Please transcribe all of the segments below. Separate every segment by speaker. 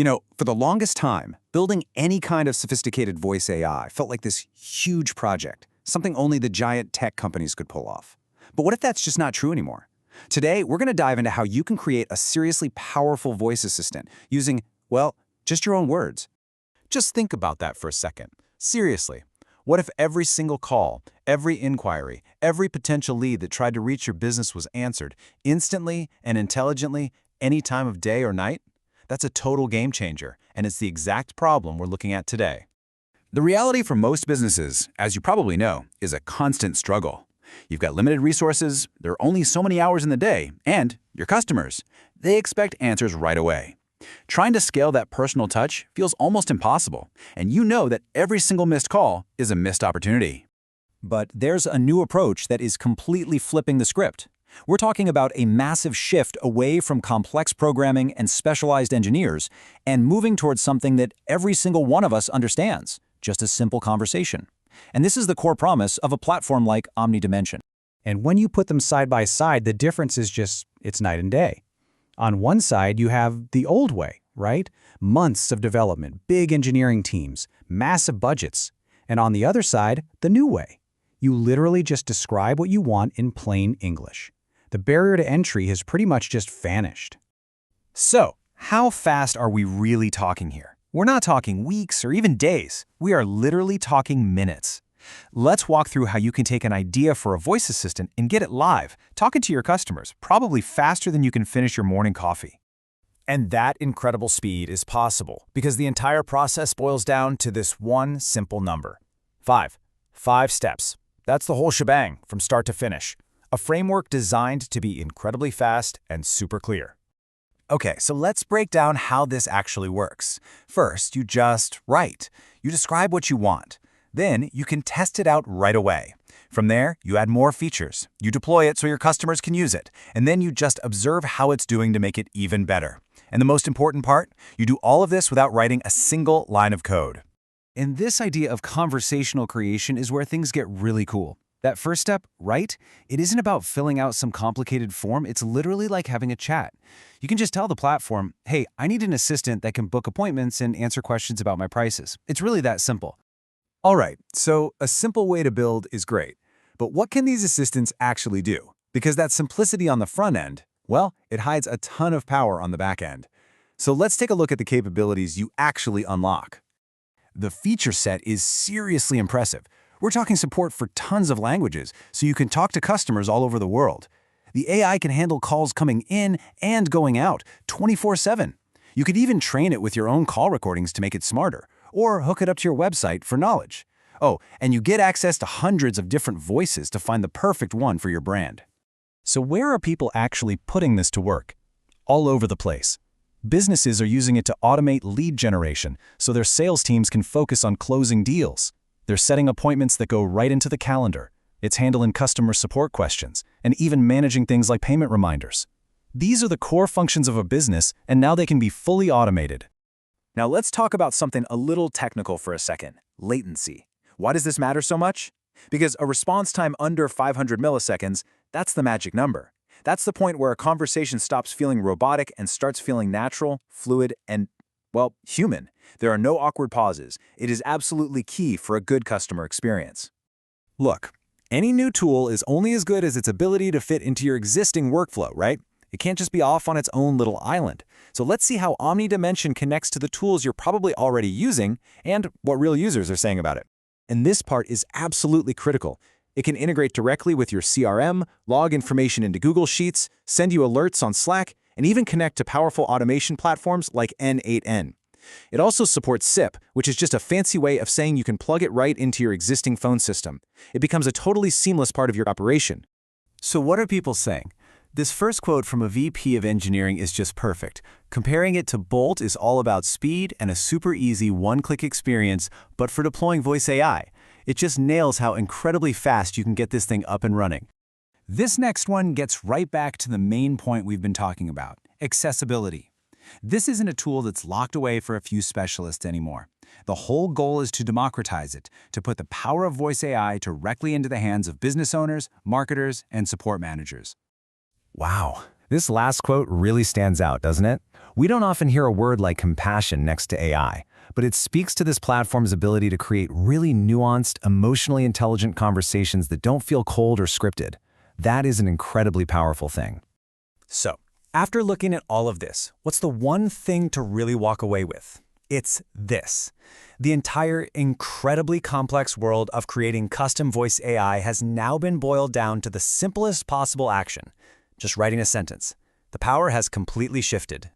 Speaker 1: For the longest time, building any kind of sophisticated voice AI felt like this huge project, something only the giant tech companies could pull off. But what if that's just not true anymore? Today, we're going to dive into how you can create a seriously powerful voice assistant using, well, just your own words.
Speaker 2: Just think about that for a second. Seriously, what if every single call, every inquiry, every potential lead that tried to reach your business was answered instantly and intelligently any time of day or night? That's a total game changer, and it's the exact problem we're looking at today.
Speaker 1: The reality for most businesses, as you probably know, is a constant struggle. You've got limited resources, there are only so many hours in the day, and your customers, they expect answers right away. Trying to scale that personal touch feels almost impossible, and you know that every single missed call is a missed opportunity. But there's a new approach that is completely flipping the script. We're talking about a massive shift away from complex programming and specialized engineers and moving towards something that every single one of us understands, just a simple conversation. And this is the core promise of a platform like Omnidim.
Speaker 3: And when you put them side by side, the difference is it's night and day. On one side, you have the old way, right? Months of development, big engineering teams, massive budgets. And on the other side, the new way. You literally just describe what you want in plain English. The barrier to entry has pretty much just vanished.
Speaker 2: So, how fast are we really talking here? We're not talking weeks or even days. We are literally talking minutes. Let's walk through how you can take an idea for a voice assistant and get it live, talking to your customers, probably faster than you can finish your morning coffee. And that incredible speed is possible because the entire process boils down to this one simple number. 5. 5 steps. That's the whole shebang from start to finish. A framework designed to be incredibly fast and super clear. Okay, so let's break down how this actually works. First, you just write. You describe what you want. Then, you can test it out right away. From there, you add more features. You deploy it so your customers can use it. And then you just observe how it's doing to make it even better. And the most important part, you do all of this without writing a single line of code. And this idea of conversational creation is where things get really cool. That first step, right? It isn't about filling out some complicated form. It's literally like having a chat. You can just tell the platform, hey, I need an assistant that can book appointments and answer questions about my prices. It's really that simple. All right, so a simple way to build is great. But what can these assistants actually do? Because that simplicity on the front end, well, it hides a ton of power on the back end. So let's take a look at the capabilities you actually unlock. The feature set is seriously impressive. We're talking support for tons of languages, so you can talk to customers all over the world. The AI can handle calls coming in and going out 24/7. You could even train it with your own call recordings to make it smarter, or hook it up to your website for knowledge. Oh, and you get access to hundreds of different voices to find the perfect one for your brand.
Speaker 3: So where are people actually putting this to work? All over the place. Businesses are using it to automate lead generation so their sales teams can focus on closing deals. They're setting appointments that go right into the calendar. It's handling customer support questions, and even managing things like payment reminders. These are the core functions of a business, and now they can be fully automated.
Speaker 2: Now let's talk about something a little technical for a second, latency. Why does this matter so much? Because a response time under 500 milliseconds, that's the magic number. That's the point where a conversation stops feeling robotic and starts feeling natural, fluid, and, well, human. There are no awkward pauses. It is absolutely key for a good customer experience. Look, any new tool is only as good as its ability to fit into your existing workflow, right? It can't just be off on its own little island. So let's see how Omnidim connects to the tools you're probably already using and what real users are saying about it. And this part is absolutely critical. It can integrate directly with your CRM, log information into Google Sheets, send you alerts on Slack, and even connect to powerful automation platforms like N8N. It also supports SIP, which is just a fancy way of saying you can plug it right into your existing phone system. It becomes a totally seamless part of your operation. So what are people saying? This first quote from a VP of engineering is just perfect. Comparing it to Bolt is all about speed and a super easy one-click experience, but for deploying voice AI. It just nails how incredibly fast you can get this thing up and running. This next one gets right back to the main point we've been talking about, accessibility. This isn't a tool that's locked away for a few specialists anymore. The whole goal is to democratize it, to put the power of voice AI directly into the hands of business owners, marketers, and support managers.
Speaker 1: Wow,
Speaker 2: This last quote really stands out, doesn't it? We don't often hear a word like compassion next to AI, but it speaks to this platform's ability to create really nuanced, emotionally intelligent conversations that don't feel cold or scripted. That is an incredibly powerful thing. So, after looking at all of this, what's the one thing to really walk away with? It's this. The entire incredibly complex world of creating custom voice AI has now been boiled down to the simplest possible action. Just writing a sentence. The power has completely shifted.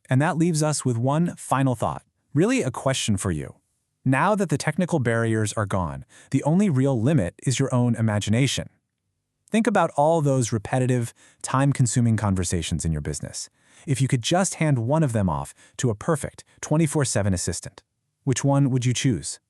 Speaker 4: And that leaves us with one final thought, really a question for you. Now that the technical barriers are gone, the only real limit is your own imagination. Think about all those repetitive, time-consuming conversations in your business. If you could just hand one of them off to a perfect 24/7 assistant, which one would you choose?